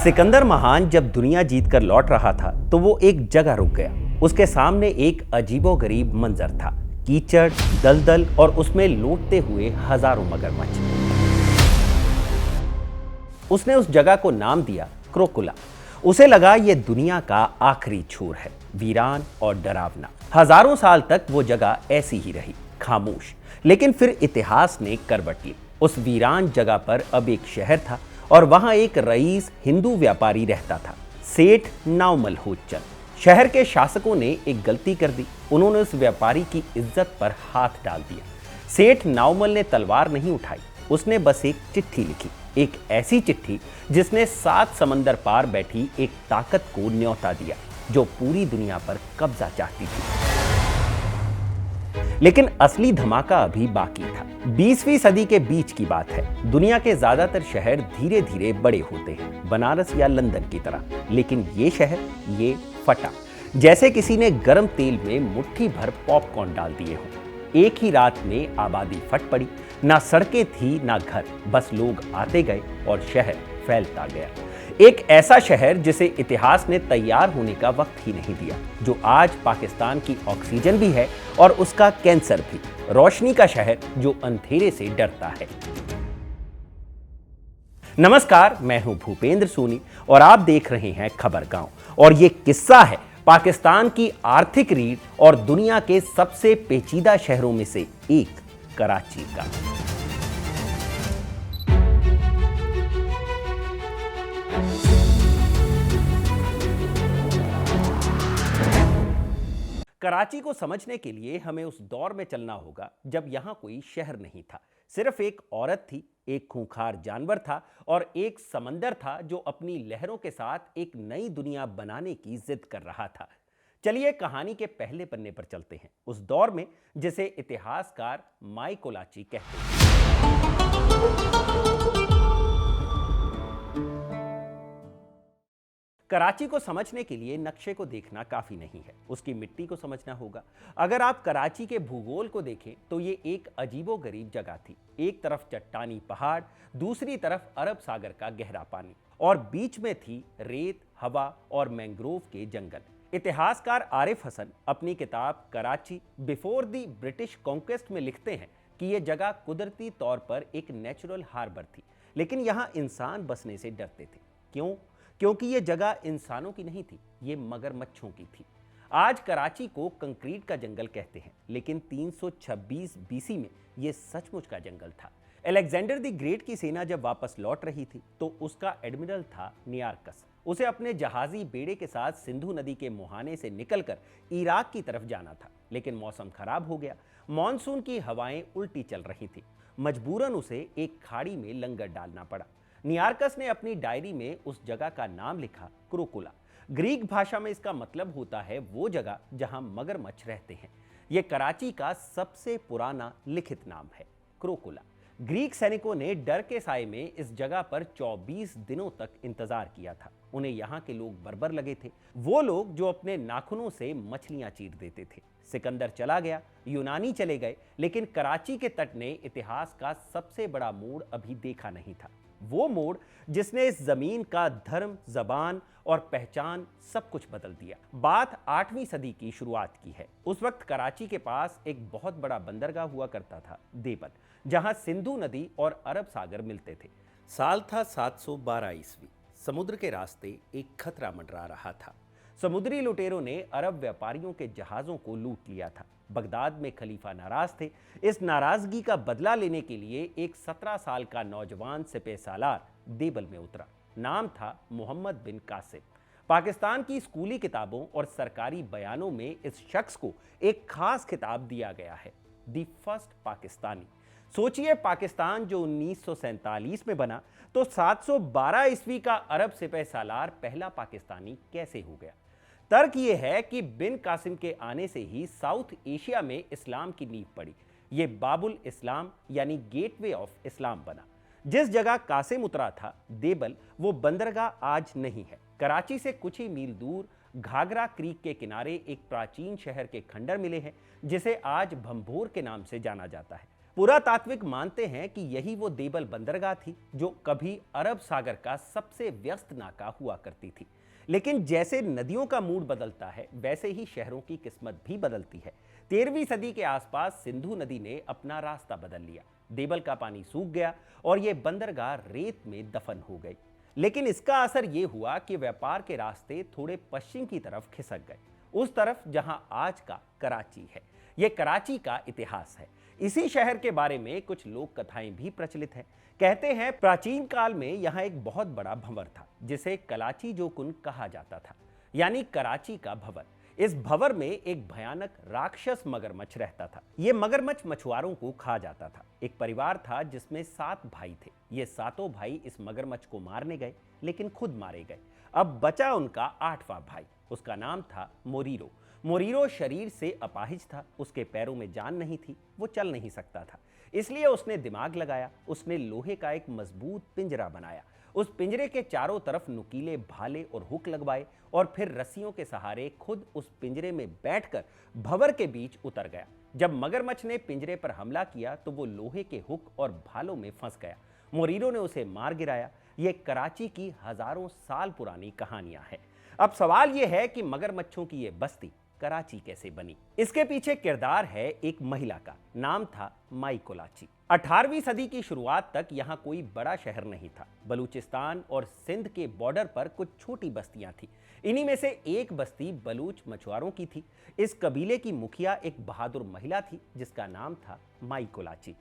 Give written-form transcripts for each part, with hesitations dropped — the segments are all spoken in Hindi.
सिकंदर महान जब दुनिया जीतकर लौट रहा था तो वो एक जगह रुक गया। उसके सामने एक अजीबोगरीब मंजर था। कीचड़, दलदल और उसमें लौटते हुए हजारों मगरमच्छ। उसने उस जगह को नाम दिया क्रोकुला। उसे लगा ये दुनिया का आखिरी छोर है, वीरान और डरावना। हजारों साल तक वो जगह ऐसी ही रही, खामोश। लेकिन फिर इतिहास ने करवट ली। उस वीरान जगह पर अब एक शहर था और वहां एक रईस हिंदू व्यापारी रहता था, सेठ नावमल होतचंद। शहर के शासकों ने एक गलती कर दी। उन्होंने उस व्यापारी की इज्जत पर हाथ डाल दिया। सेठ नावमल ने तलवार नहीं उठाई, उसने बस एक चिट्ठी लिखी। एक ऐसी चिट्ठी जिसने 7 समंदर पार बैठी एक ताकत को न्योता दिया जो पूरी दुनिया पर कब्जा चाहती थी। लेकिन असली धमाका अभी बाकी था। 20वीं सदी के बीच की बात है। दुनिया के ज्यादातर शहर धीरे धीरे बड़े होते हैं, बनारस या लंदन की तरह। लेकिन ये शहर, ये फटा जैसे किसी ने गर्म तेल में मुट्ठी भर पॉपकॉर्न डाल दिए हों। एक ही रात में आबादी फट पड़ी। ना सड़कें थी ना घर, बस लोग आते गए और शहर फैलता गया। एक ऐसा शहर जिसे इतिहास ने तैयार होने का वक्त ही नहीं दिया, जो आज पाकिस्तान की ऑक्सीजन भी है और उसका कैंसर भी। रोशनी का शहर जो अंधेरे से डरता है। नमस्कार, मैं हूं भूपेंद्र सोनी और आप देख रहे हैं खबर गांव। और ये किस्सा है पाकिस्तान की आर्थिक रीढ़ और दुनिया के सबसे पेचीदा शहरों में से एक, कराची का। कराची को समझने के लिए हमें उस दौर में चलना होगा जब यहां कोई शहर नहीं था। सिर्फ एक औरत थी, एक खूंखार जानवर था और एक समंदर था जो अपनी लहरों के साथ एक नई दुनिया बनाने की जिद कर रहा था। चलिए कहानी के पहले पन्ने पर चलते हैं, उस दौर में जिसे इतिहासकार माईकोलाची कहते हैं। कराची को समझने के लिए नक्शे को देखना काफी नहीं है, उसकी मिट्टी को समझना होगा। अगर आप कराची के भूगोल को देखें तो ये एक अजीबोगरीब जगह थी। एक तरफ चट्टानी पहाड़, दूसरी तरफ अरब सागर का गहरा पानी और बीच में थी रेत, हवा और मैंग्रोव के जंगल। इतिहासकार आरिफ हसन अपनी किताब Karachi before the British conquest में लिखते हैं कि यह जगह कुदरती तौर पर एक नेचुरल हार्बर थी, लेकिन यहाँ इंसान बसने से डरते थे। क्यों? क्योंकि यह जगह इंसानों की नहीं थी, ये मगरमच्छों की थी। आज कराची को कंक्रीट का जंगल कहते हैं, लेकिन 326 बीसी में यह सचमुच का जंगल था। अलेक्जेंडर द ग्रेट की सेना जब वापस लौट रही थी तो उसका एडमिरल था नियारकस। उसे अपने जहाजी बेड़े के साथ सिंधु नदी के मुहाने से निकलकर इराक की तरफ जाना था, लेकिन मौसम खराब हो गया। मॉनसून की हवाएं उल्टी चल रही थी। मजबूरन उसे एक खाड़ी में लंगर डालना पड़ा। नियारकस ने अपनी डायरी में उस जगह का नाम लिखा क्रोकुला। ग्रीक भाषा में इसका मतलब होता है वो जगह जहां मगरमच्छ रहते हैं। यह कराची का सबसे पुराना लिखित नाम है, क्रोकुला। ग्रीक सैनिकों ने डर के साए में इस जगह पर 24 दिनों तक इंतजार किया था। उन्हें यहाँ के लोग बर्बर लगे थे, वो लोग जो अपने नाखूनों से मछलियां चीर देते थे। सिकंदर चला गया, यूनानी चले गए, लेकिन कराची के तट ने इतिहास का सबसे बड़ा मोड़ अभी देखा नहीं था। वो मोड़ जिसने इस जमीन का धर्म, जबान और पहचान सब कुछ बदल दिया। बात 8वीं सदी की शुरुआत की है। उस वक्त कराची के पास एक बहुत बड़ा बंदरगाह हुआ करता था, देवल, जहां सिंधु नदी और अरब सागर मिलते थे। साल था 712 ईस्वी। समुद्र के रास्ते एक खतरा मंडरा रहा था। समुद्री लुटेरों ने अरब व्यापारियों के जहाजों को लूट लिया था। बगदाद में खलीफा नाराज थे। इस नाराजगी का बदला लेने के लिए एक 17 साल का नौजवान सिपह सालार देवल में उतरा। नाम था मोहम्मद बिन कासिम। पाकिस्तान की स्कूली किताबों और सरकारी बयानों में इस शख्स को एक खास खिताब दिया गया है, द फर्स्ट पाकिस्तानी। सोचिए, पाकिस्तान जो 1947 में बना, तो 712 ईस्वी का अरब सिपह सालार पहला पाकिस्तानी कैसे हो गया? तर्क यह है कि बिन कासिम के आने से ही साउथ एशिया में इस्लाम की नींव पड़ी। ये बाबुल इस्लाम यानी गेटवे ऑफ इस्लाम बना। जिस जगह कासिम उतरा था, देवल, वो बंदरगाह आज नहीं है। कराची से कुछ ही मील दूर घाघरा क्रीक के किनारे एक प्राचीन शहर के खंडर मिले हैं, जिसे आज भंभोर के नाम से जाना जाता है। पुरातात्विक मानते हैं कि यही वो देवल बंदरगाह थी जो कभी अरब सागर का सबसे व्यस्त नाका हुआ करती थी। लेकिन जैसे नदियों का मूड बदलता है, वैसे ही शहरों की किस्मत भी बदलती है। 13वीं सदी के आसपास सिंधु नदी ने अपना रास्ता बदल लिया, देवल का पानी सूख गया और यह बंदरगाह रेत में दफन हो गई। लेकिन इसका असर यह हुआ कि व्यापार के रास्ते थोड़े पश्चिम की तरफ खिसक गए, उस तरफ जहां आज का कराची है। यह कराची का इतिहास है। इसी शहर के बारे में कुछ लोक कथाएं भी प्रचलित हैं। कहते हैं प्राचीन काल में यहाँ एक बहुत बड़ा भंवर था जिसे कलाची जोकुन कहा जाता था, यानी कराची का भंवर। इस भंवर में एक भयानक राक्षस मगरमच्छ रहता था। यह मगरमच्छ मछुआरों को खा जाता था। एक परिवार था जिसमें 7 भाई थे। ये सातों भाई इस मगरमच्छ को मारने गए, लेकिन खुद मारे गए। अब बचा उनका 8वां भाई, उसका नाम था मोरीरो। मोरीरो शरीर से अपाहिज था, उसके पैरों में जान नहीं थी, वो चल नहीं सकता था। इसलिए उसने दिमाग लगाया, उसने लोहे का एक मजबूत पिंजरा बनाया। उस पिंजरे के चारों तरफ नुकीले भाले और हुक लगवाए और फिर रस्सियों के सहारे खुद उस पिंजरे में बैठकर भंवर के बीच उतर गया। जब मगरमच्छ ने पिंजरे पर हमला किया तो वो लोहे के हुक और भालों में फंस गया। मोरीरो ने उसे मार गिराया। ये कराची की हजारों साल पुरानी कहानियां हैं। अब सवाल यह है कि मगरमच्छों की ये बस्ती कराची कैसे बनी। इसके पीछे किरदार है एक महिला का, नाम था माई कोलाची। 18वीं सदी की शुरुआत तक यहाँ कोई बड़ा शहर नहीं था। बलूचिस्तान और सिंध के बॉर्डर पर कुछ छोटी बस्तियां थी। इन्हीं में से एक बस्ती बलूच मछुआरों की थी। इस कबीले की मुखिया एक बहादुर महिला थी जिसका नाम था माई कोलाची।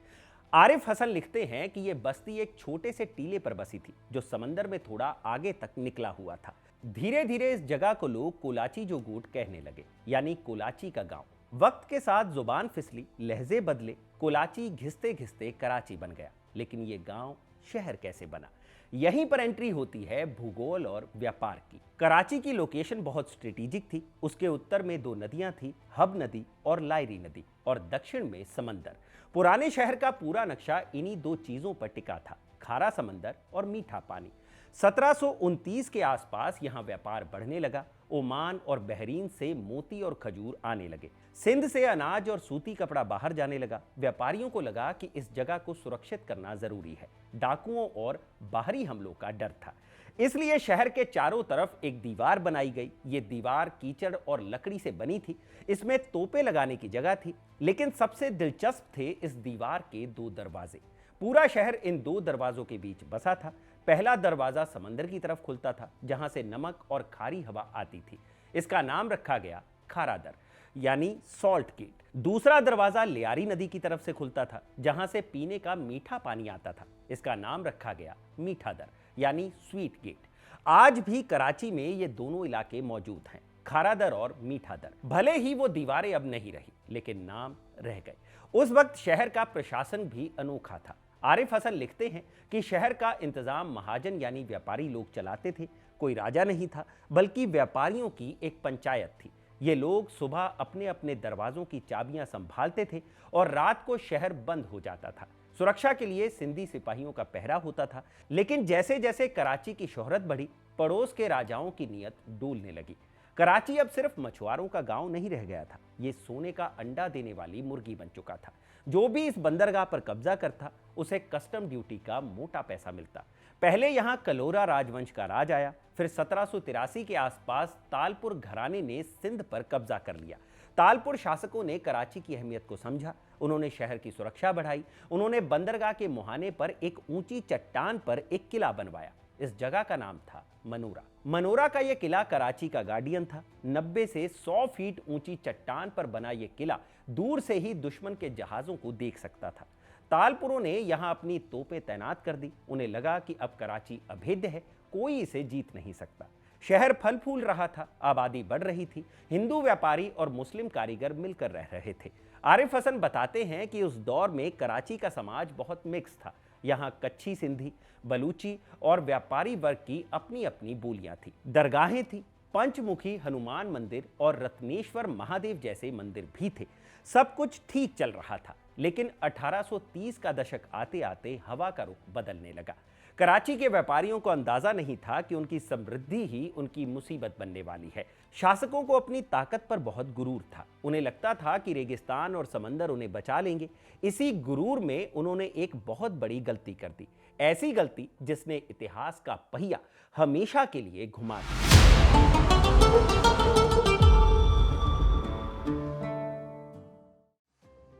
आरिफ हसन लिखते हैं कि यह बस्ती एक छोटे से टीले पर बसी थी जो समंदर में थोड़ा आगे तक निकला हुआ था। धीरे धीरे इस जगह को लोग कोलाची जोगूट कहने लगे, यानी कोलाची का गांव। वक्त के साथ जुबान फिसली, लहजे बदले, कोलाची घिसते घिसते कराची बन गया। लेकिन ये गांव शहर कैसे बना? यहीं पर एंट्री होती है भूगोल और व्यापार की। कराची की लोकेशन बहुत स्ट्रेटेजिक थी। उसके उत्तर में 2 नदियां थी, हब नदी और लायरी नदी, और दक्षिण में समंदर। पुराने शहर का पूरा नक्शा इन्हीं 2 चीजों पर टिका था, खारा समंदर और मीठा पानी। 1729 के आसपास यहां व्यापार बढ़ने लगा। ओमान और बहरीन से मोती और खजूर आने लगे। सिंध से अनाज और सूती कपड़ा बाहर जाने लगा। व्यापारियों को लगा कि इस जगह को सुरक्षित करना जरूरी है। डाकुओं और बाहरी हमलों का डर था, इसलिए शहर के चारों तरफ एक दीवार बनाई गई। ये दीवार कीचड़ और लकड़ी से बनी थी। इसमें तोपे लगाने की जगह थी, लेकिन सबसे दिलचस्प थे इस दीवार के 2 दरवाजे। पूरा शहर इन 2 दरवाजों के बीच बसा था। पहला दरवाजा समंदर की तरफ खुलता था, जहां से नमक और खारी हवा आती थी। इसका नाम रखा गया खारा दर, यानी सॉल्ट गेट। दूसरा दरवाजा लियारी नदी की तरफ से खुलता था, जहां से पीने का मीठा पानी आता था। इसका नाम रखा गया मीठा दर, यानी स्वीट गेट। आज भी कराची में ये दोनों इलाके मौजूद हैं, खारा दर और मीठा दर। भले ही वो दीवारें अब नहीं रही, लेकिन नाम रह गए। उस वक्त शहर का प्रशासन भी अनोखा था। आरिफ हसन लिखते हैं कि शहर का इंतजाम महाजन यानी व्यापारी लोग चलाते थे। कोई राजा नहीं था, बल्कि व्यापारियों की एक पंचायत थी। ये लोग सुबह अपने अपने दरवाजों की चाबियां संभालते थे और रात को शहर बंद हो जाता था। सुरक्षा के लिए सिंधी सिपाहियों का पहरा होता था। लेकिन जैसे जैसे कराची की शोहरत बढ़ी, पड़ोस के राजाओं की नीयत डोलने लगी। कराची अब सिर्फ मछुआरों का गांव नहीं रह गया था, ये सोने का अंडा देने वाली मुर्गी बन चुका था। जो भी इस बंदरगाह पर कब्जा करता, उसे कस्टम ड्यूटी का मोटा पैसा मिलता। पहले यहां कलोरा राजवंश का राज आया, फिर 1783 के आसपास तालपुर घराने ने सिंध पर कब्जा कर लिया। तालपुर शासकों ने कराची की अहमियत को समझा। उन्होंने शहर की सुरक्षा बढ़ाई। उन्होंने बंदरगाह के मुहाने पर एक ऊंची चट्टान पर एक किला बनवाया। इस जगह का नाम था मनोरा। मनोरा का यह किला कराची का गार्डियन था। 90 से 100 फीट ऊंची चट्टान पर बना यह किला दूर से ही दुश्मन के जहाजों को देख सकता था। तालपुरों ने यहां अपनी तोपें तैनात कर दी। उन्हें लगा कि अब कराची अभेद्य है, कोई इसे जीत नहीं सकता। शहर फल फूल रहा था, आबादी बढ़ रही थी। हिंदू व्यापारी और मुस्लिम कारीगर मिलकर रह रहे थे। आरिफ हसन बताते हैं कि उस दौर में कराची का समाज बहुत मिक्स था। यहाँ कच्छी, सिंधी, बलूची और व्यापारी वर्ग की अपनी अपनी बोलियां थी। दरगाहें थी, पंचमुखी हनुमान मंदिर और रत्नेश्वर महादेव जैसे मंदिर भी थे। सब कुछ ठीक चल रहा था। लेकिन 1830 का दशक आते आते हवा का रुख बदलने लगा। कराची के व्यापारियों को अंदाजा नहीं था कि उनकी समृद्धि ही उनकी मुसीबत बनने वाली है। शासकों को अपनी ताकत पर बहुत गुरूर था। उन्हें लगता था कि रेगिस्तान और समंदर उन्हें बचा लेंगे। इसी गुरूर में उन्होंने एक बहुत बड़ी गलती कर दी, ऐसी गलती जिसने इतिहास का पहिया हमेशा के लिए घुमा दिया।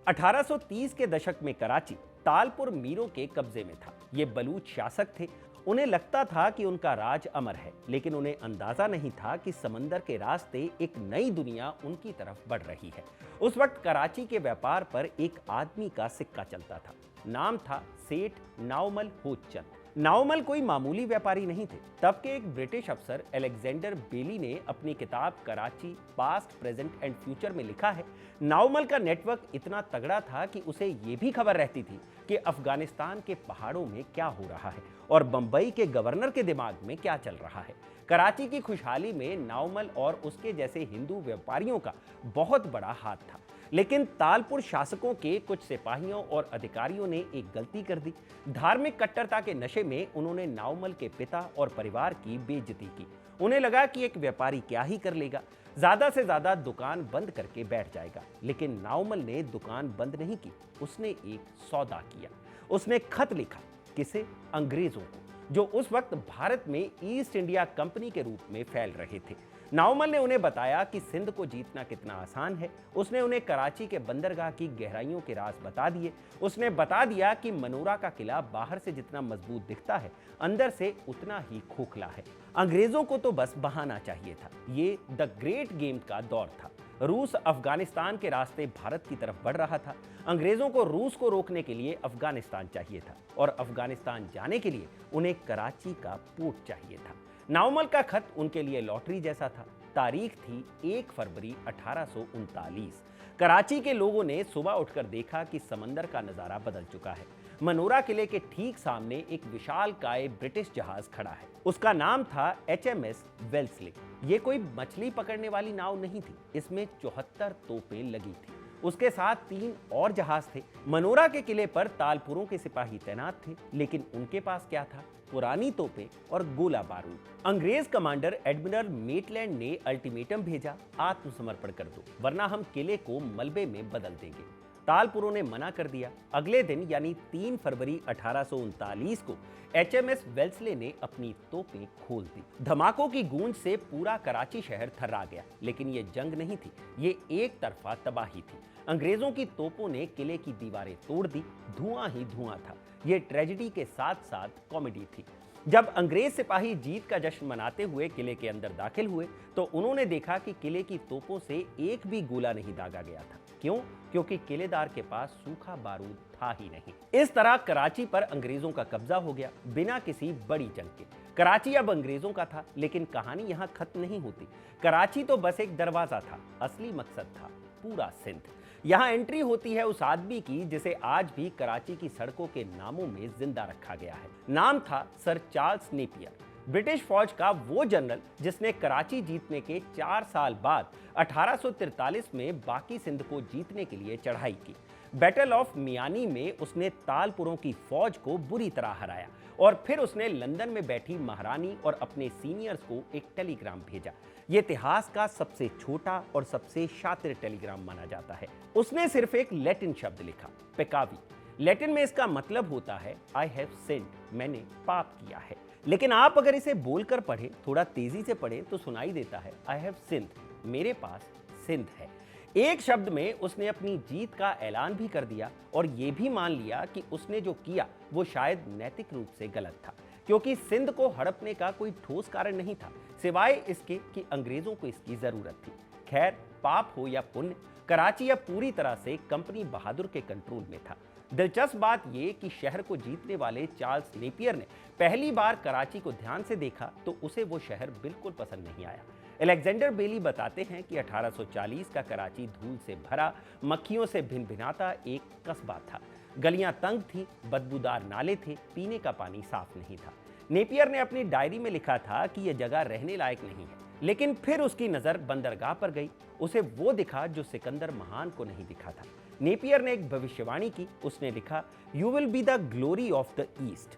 1830 के दशक में कराची तालपुर मीरों के कब्जे में था। ये बलूच शासक थे। उन्हें लगता था कि उनका राज अमर है, लेकिन उन्हें अंदाजा नहीं था कि समंदर के रास्ते एक नई दुनिया उनकी तरफ बढ़ रही है। उस वक्त कराची के व्यापार पर एक आदमी का सिक्का चलता था। नाम था सेठ नाउमल होचचंद। नाउमल कोई मामूली व्यापारी नहीं थे। तब के एक ब्रिटिश अफसर अलेक्जेंडर बेली ने अपनी किताब Karachi past, present and future में लिखा है, नाउमल का नेटवर्क इतना तगड़ा था कि उसे ये भी खबर रहती थी कि अफगानिस्तान के पहाड़ों में क्या हो रहा है और बंबई के गवर्नर के दिमाग में क्या चल रहा है। कराची की खुशहाली में नाउमल और उसके जैसे हिंदू व्यापारियों का बहुत बड़ा हाथ था। लेकिन तालपुर शासकों के कुछ सिपाहियों और अधिकारियों ने एक गलती कर दी। धार्मिक कट्टरता के नशे में उन्होंने नाउमल के पिता और परिवार की बेइज्जती की। उन्हें लगा कि एक व्यापारी क्या ही कर लेगा, ज्यादा से ज्यादा दुकान बंद करके बैठ जाएगा। लेकिन नाउमल ने दुकान बंद नहीं की, उसने एक सौदा किया। उसने खत लिखा। किसे? अंग्रेजों को, जो उस वक्त भारत में ईस्ट इंडिया कंपनी के रूप में फैल रहे थे। नाउमल ने उन्हें बताया कि सिंध को जीतना कितना आसान है। उसने उन्हें कराची के बंदरगाह की गहराइयों के राज बता दिए। उसने बता दिया कि मनोरा का किला बाहर से जितना मजबूत दिखता है, अंदर से उतना ही खोखला है। अंग्रेजों को तो बस बहाना चाहिए था। ये द ग्रेट गेम का दौर था। रूस अफगानिस्तान के रास्ते भारत की तरफ बढ़ रहा था। अंग्रेजों को रूस को रोकने के लिए अफगानिस्तान चाहिए था और अफगानिस्तान जाने के लिए उन्हें कराची का पोर्ट चाहिए था। नाउमल का खत उनके लिए लॉटरी जैसा था। तारीख थी 1 फरवरी 1839। कराची के लोगों ने सुबह उठकर देखा कि समंदर का नजारा बदल चुका है। मनोरा किले के ठीक सामने एक विशालकाय ब्रिटिश जहाज खड़ा है। उसका नाम था HMS वेल्सले। ये कोई मछली पकड़ने वाली नाव नहीं थी। इसमें 74 तोपें लगी थी। उसके साथ 3 और जहाज थे। मनोरा के किले पर तालपुरों के सिपाही तैनात थे, लेकिन उनके पास क्या था? पुरानी तोपें और गोला बारूद। अंग्रेज कमांडर एडमिरल मेटलैंड ने अल्टीमेटम भेजा, आत्मसमर्पण कर दो वरना हम किले को मलबे में बदल देंगे। तालपुरों ने मना कर दिया। अगले दिन यानी 3 फरवरी 1839 को HMS वेल्सले ने अपनी तोपें खोल दी। धमाकों की गूंज से पूरा कराची शहर थर्रा गया। लेकिन ये जंग नहीं थी, ये एक तरफा तबाही थी। अंग्रेजों की तोपों ने किले की दीवारें तोड़ दी। धुआं ही धुआं था। ये ट्रेजेडी के साथ साथ कॉमेडी थी। जब अंग्रेज सिपाही जीत का जश्न मनाते हुए किले के अंदर दाखिल हुए तो उन्होंने देखा कि किले की तोपों से एक भी गोला नहीं दागा गया था। क्यों? क्योंकि किलेदार के पास सूखा बारूद था ही नहीं। इस तरह कराची पर अंग्रेजों का कब्जा हो गया बिना किसी बड़ी जंग के। कराची अब अंग्रेजों का था, लेकिन कहानी यहाँ खत्म नहीं होती। कराची तो बस एक दरवाजा था, असली मकसद था पूरा सिंध। यहाँ एंट्री होती है उस आदमी की जिसे आज भी कराची की सड़कों के नामों में जिंदा रखा गया है। नाम था सर चार्ल्स नेपियर। ब्रिटिश फौज का वो जनरल जिसने कराची जीतने के 4 साल बाद 1843 में बाकी सिंध को जीतने के लिए चढ़ाई की। बैटल ऑफ मियानी में उसने तालपुरों की फौज को बुरी तरह हराया और फिर उसने लंदन में बैठी महारानी और अपने सीनियर्स को एक टेलीग्राम भेजा। यह इतिहास का सबसे छोटा और सबसे शातिर टेलीग्राम माना जाता है। उसने सिर्फ एक लैटिन शब्द लिखा, पेकावी। लैटिन में इसका मतलब होता है आई हैव सिन्ड, मैंने पाप किया है। लेकिन आप अगर इसे बोलकर पढ़ें, थोड़ा तेजी से पढ़ें तो सुनाई देता है आई हैव सिन्ड, मेरे पास सिंध है। एक शब्द में उसने अपनी जीत का ऐलान भी कर दिया और यह भी मान लिया कि उसने जो किया वो शायद नैतिक रूप से गलत था, क्योंकि सिंध को हड़पने का कोई ठोस कारण नहीं था सिवाय इसके कि अंग्रेजों को इसकी जरूरत थी। खैर, पाप हो या पुण्य, कराची अब पूरी तरह से कंपनी बहादुर के कंट्रोल में था। दिलचस्प बात यह कि शहर को जीतने वाले चार्ल्स नेपियर ने पहली बार कराची को ध्यान से देखा तो उसे वो शहर बिल्कुल पसंद नहीं आया। अलेक्जेंडर बेली बताते हैं कि 1840 का कराची धूल से भरा, मक्खियों से भिनभिनाता एक कस्बा था। गलियां तंग थी, बदबूदार नाले थे, पीने का पानी साफ नहीं था। नेपियर ने अपनी डायरी में लिखा था कि यह जगह रहने लायक नहीं है। लेकिन फिर उसकी नजर बंदरगाह पर गई। उसे वो दिखा जो सिकंदर महान को नहीं दिखा था। नेपियर ने एक भविष्यवाणी की। उसने लिखा, you will be the glory of the east.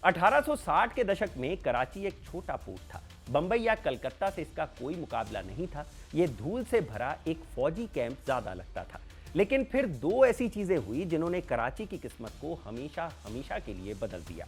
अठारह के दशक में कराची एक छोटा पोर्ट था। बंबई या कलकत्ता से इसका कोई मुकाबला नहीं था। यह धूल से भरा एक फौजी कैंप ज्यादा लगता था। लेकिन फिर दो ऐसी चीजें हुई जिन्होंने कराची की किस्मत को हमेशा हमेशा के लिए बदल दिया।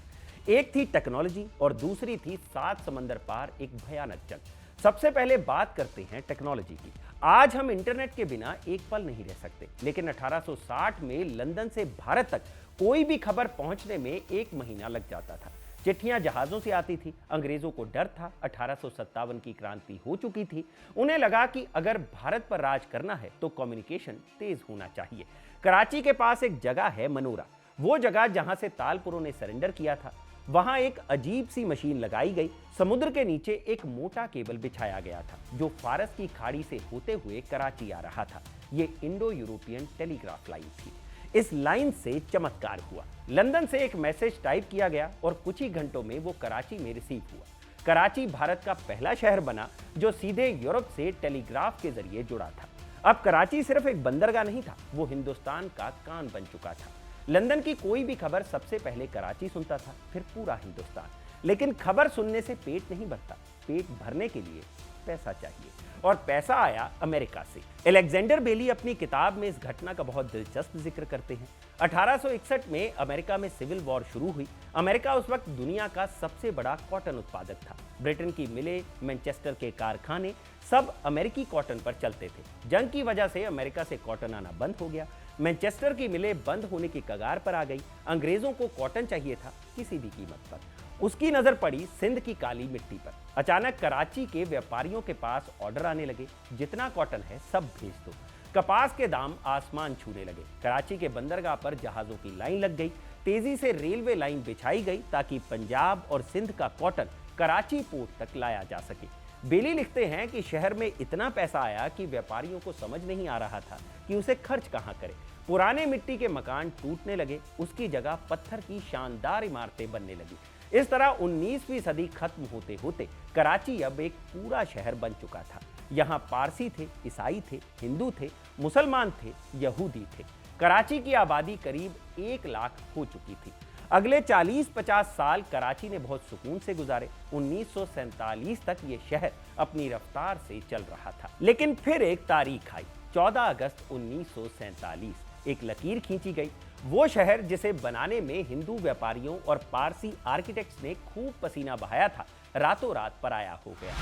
एक थी टेक्नोलॉजी और दूसरी थी 7 समंदर पार एक भयानक जंग। सबसे पहले बात करते हैं टेक्नोलॉजी की। आज हम इंटरनेट के बिना एक पल नहीं रह सकते, लेकिन 1860 में लंदन से भारत तक कोई भी खबर पहुंचने में 1 महीना लग जाता था। चिट्ठियां जहाजों से आती थी। अंग्रेजों को डर था, 1857 की क्रांति हो चुकी थी। उन्हें लगा कि अगर भारत पर राज करना है तो कम्युनिकेशन तेज होना चाहिए। कराची के पास एक जगह है मनोरा, वो जगह जहां से तालपुरों ने सरेंडर किया था। वहां एक अजीब सी मशीन लगाई गई। समुद्र के नीचे एक मोटा केबल बिछाया गया था जो फारस की खाड़ी से होते हुए कराची आ रहा था। ये इंडो यूरोपियन टेलीग्राफ लाइन थी। इस लाइन से चमत्कार हुआ। लंदन से एक मैसेज टाइप किया गया और कुछ ही घंटों में वो कराची में रिसीव हुआ। कराची भारत का पहला शहर बना जो सीधे यूरोप से टेलीग्राफ के जरिए जुड़ा था। अब कराची सिर्फ एक बंदरगाह नहीं था, वो हिंदुस्तान का कान बन चुका था। लंदन की कोई भी खबर सबसे पहले कराची सुनता था, फिर पूरा हिंदुस्तान। लेकिन खबर सुनने से पेट नहीं भरता, पेट भरने के लिए पैसा चाहिए, और पैसा आया अमेरिका से। अलेक्जेंडर बेली अपनी किताब में इस घटना का बहुत दिलचस्प जिक्र करते हैं। 1861 में अमेरिका में सिविल वॉर शुरू हुई। अमेरिका उस वक्त दुनिया का सबसे बड़ा कॉटन उत्पादक था। ब्रिटेन की मिलें, मैनचेस्टर के कारखाने सब अमेरिकी कॉटन पर चलते थे। जंग की वजह से अमेरिका से कॉटन आना बंद हो गया। मैनचेस्टर की मिलें बंद होने की कगार पर आ गई। अंग्रेजों को कॉटन चाहिए था किसी भी कीमत पर। उसकी नजर पड़ी सिंध की काली मिट्टी पर। अचानक कराची के व्यापारियों के पास ऑर्डर आने लगे, जितना कॉटन है सब भेज दो। कपास के दाम आसमान छूने लगे। कराची के बंदरगाह पर जहाजों की लाइन लग गई। तेजी से रेलवे लाइन बिछाई गई ताकि पंजाब और सिंध का कॉटन कराची पोर्ट तक लाया जा सके। बेली लिखते हैं कि शहर में इतना पैसा आया कि व्यापारियों को समझ नहीं आ रहा था कि उसे खर्च कहां करें। पुराने मिट्टी के मकान टूटने लगे, उसकी जगह पत्थर की शानदार इमारतें बनने लगी। इस तरह 19वीं सदी खत्म होते होते कराची अब एक पूरा शहर बन चुका था। यहाँ पारसी थे, ईसाई थे, हिंदू थे, मुसलमान थे, यहूदी थे। कराची की आबादी करीब 1 लाख हो चुकी थी। अगले 40-50 साल कराची ने बहुत सुकून से गुजारे। 1947 तक ये शहर अपनी रफ्तार से चल रहा था। लेकिन फिर एक तारीख आई, 14 अगस्त 1947। एक लकीर खींची गई। वो शहर जिसे बनाने में हिंदू व्यापारियों और पारसी आर्किटेक्ट्स ने खूब पसीना बहाया था, रातों रात पराया हो गया।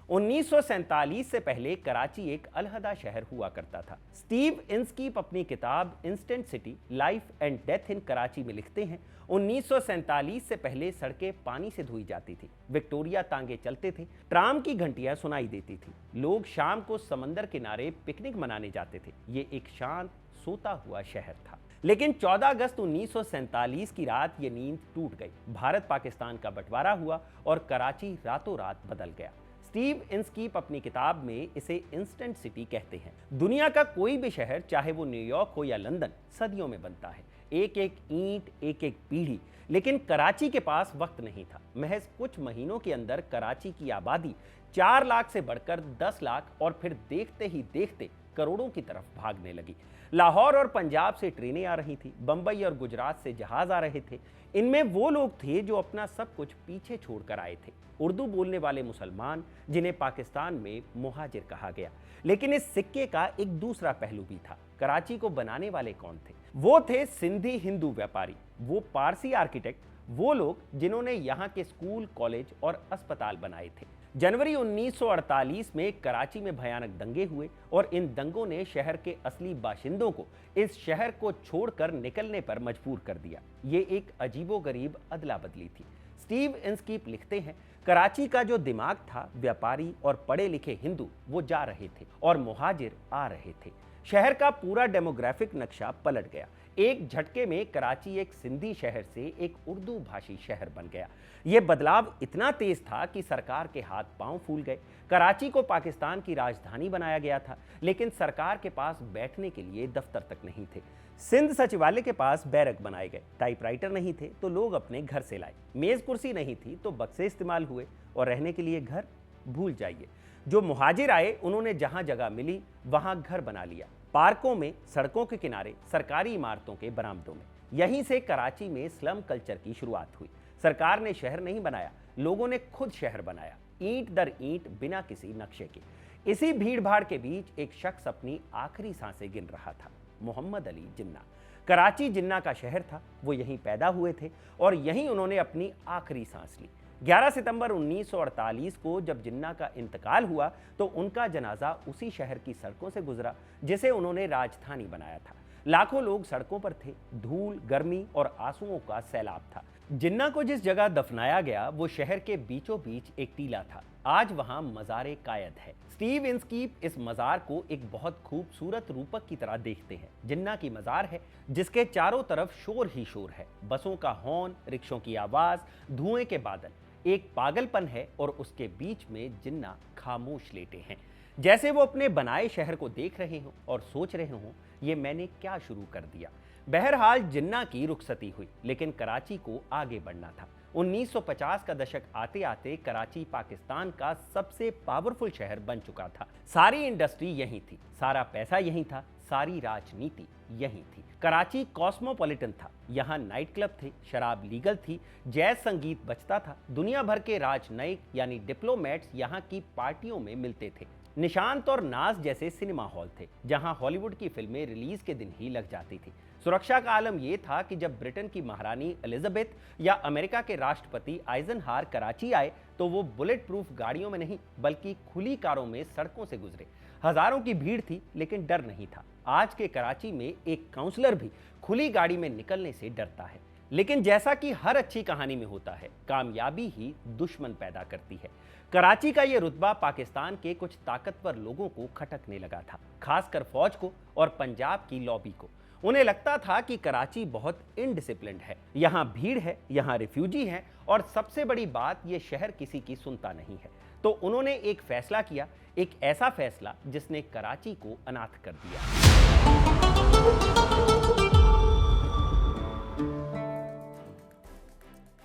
1947 से पहले कराची एक अलहदा शहर हुआ करता था। स्टीव इंस्कीप अपनी किताब instant city, life and death in Karachi में लिखते हैं, 1947 से पहले सड़कें पानी से धोई जाती थी, विक्टोरिया तांगे चलते थे, ट्राम की घंटियां सुनाई देती थी, लोग शाम को समंदर किनारे पिकनिक मनाने जाते थे। ये एक शांत सोता हुआ शहर था। लेकिन 14 अगस्त 1947 की रात ये नींद टूट गई। भारत पाकिस्तान का बंटवारा हुआ और कराची रातों रात बदल गया। स्टीव इंस्कीप अपनी किताब में इसे इंस्टेंट सिटी कहते हैं। दुनिया का कोई भी शहर, चाहे वो न्यूयॉर्क हो या लंदन, सदियों में बनता है, एक एक ईंट, एक एक पीढ़ी। लेकिन कराची के पास वक्त नहीं था। महज कुछ महीनों के अंदर कराची की आबादी 4 लाख से बढ़कर 10 लाख और फिर देखते ही देखते करोड़ों की तरफ भागने लगी। लाहौर और पंजाब से ट्रेनें आ रही थी, बंबई और गुजरात से जहाज आ रहे थे। इनमें वो लोग थे जो अपना सब कुछ पीछे छोड़कर आए थे। उर्दू बोलने वाले मुसलमान, जिन्हें पाकिस्तान में मुहाजिर कहा गया। लेकिन इस सिक्के का एक दूसरा पहलू भी था। कराची को बनाने वाले कौन थे? वो थे सिंधी हिंदू व्यापारी, वो पारसी आर्किटेक्ट, वो लोग जिन्होंने यहाँ के स्कूल, कॉलेज और अस्पताल बनाए थे। जनवरी 1948 में कराची में भयानक दंगे हुए और इन दंगों ने शहर के असली बाशिंदों को इस शहर को छोड़कर निकलने पर मजबूर कर दिया। ये एक अजीबोगरीब अदला बदली थी। स्टीव इंस्कीप लिखते हैं, कराची का जो दिमाग था, व्यापारी और पढ़े लिखे हिंदू वो जा रहे थे और मुहाजिर आ रहे थे। शहर का पूरा डेमोग्राफिक नक्शा पलट गया। एक झटके में कराची एक सिंधी शहर से एक उर्दू भाषी शहर बन गया। यह बदलाव इतना तेज था कि सरकार के हाथ पांव फूल गए। कराची को पाकिस्तान की राजधानी बनाया गया था, लेकिन सरकार के पास बैठने के लिए दफ्तर तक नहीं थे। सिंध सचिवालय के पास बैरक बनाए गए। टाइपराइटर नहीं थे तो लोग अपने घर से लाए। मेज कुर्सी नहीं थी तो बक्से इस्तेमाल हुए, और रहने के लिए घर भूल जाइए। जो मुहाजिर आए उन्होंने जहां जगह मिली वहां घर बना लिया। पार्कों में, सड़कों के किनारे, सरकारी इमारतों के बरामदों में। यहीं से कराची में स्लम कल्चर की शुरुआत हुई। सरकार ने शहर नहीं बनाया, लोगों ने खुद शहर बनाया, ईंट दर ईंट, बिना किसी नक्शे के। इसी भीड़ भाड़ के बीच एक शख्स अपनी आखिरी सांसें गिन रहा था, मोहम्मद अली जिन्ना। कराची जिन्ना का शहर था, वो यहीं पैदा हुए थे और यहीं उन्होंने अपनी आखिरी सांस ली। 11 सितंबर 1948 को जब जिन्ना का इंतकाल हुआ तो उनका जनाजा उसी शहर की सड़कों से गुजरा जिसे उन्होंने राजधानी बनाया था। लाखों लोग सड़कों पर थे, धूल, गर्मी और आंसुओं का सैलाब था। जिन्ना को जिस जगह दफनाया गया वो शहर के बीचों बीच एक टीला था। आज वहां मज़ार कायद है। स्टीव इंस्कीप इस मज़ार को एक बहुत खूबसूरत रूपक की तरह देखते हैं। जिन्ना की मज़ार है जिसके चारों तरफ शोर ही शोर है, बसों का हॉर्न, रिक्शों की आवाज, धुएं के बादल। एक पागलपन है और उसके बीच में जिन्ना खामोश लेटे हैं, जैसे वो अपने बनाए शहर को देख रहे हों और सोच रहे हों, ये मैंने क्या शुरू कर दिया। बहरहाल जिन्ना की रुखसती हुई, लेकिन कराची को आगे बढ़ना था। 1950 का दशक आते आते कराची पाकिस्तान का सबसे पावरफुल शहर बन चुका था। सारी इंडस्ट्री यहीं थी, सारा पैसा यहीं था, सारी राजनीति यहीं थी। कराची कॉस्मोपॉलिटन था। यहाँ नाइट क्लब थे, शराब लीगल थी, जैज संगीत बजता था। दुनिया भर के राजनयिक यानी डिप्लोमेट्स यहाँ की पार्टियों में मिलते थे। निशांत और नाज जैसे सिनेमा हॉल थे जहां हॉलीवुड की फिल्में रिलीज के दिन ही लग जाती थी। सुरक्षा का आलम यह था कि जब ब्रिटेन की महारानी एलिजाबेथ या अमेरिका के राष्ट्रपति आइजनहावर कराची आए तो वो बुलेट प्रूफ गाड़ियों में नहीं बल्कि खुली कारों में सड़कों से गुजरे। हजारों की भीड़ थी लेकिन डर नहीं था। आज के कराची में एक काउंसलर भी खुली गाड़ी में निकलने से डरता है। लेकिन जैसा कि हर अच्छी कहानी में होता है, कामयाबी ही दुश्मन पैदा करती है। कराची का यह रुतबा पाकिस्तान के कुछ ताकतवर लोगों को खटकने लगा था, खासकर फौज को और पंजाब की लॉबी को। उन्हें लगता था कि कराची बहुत इनडिसिप्लिन्ड है, यहाँ भीड़ है, यहाँ रिफ्यूजी हैं और सबसे बड़ी बात, ये शहर किसी की सुनता नहीं है। तो उन्होंने एक फैसला किया, एक ऐसा फैसला जिसने कराची को अनाथ कर दिया।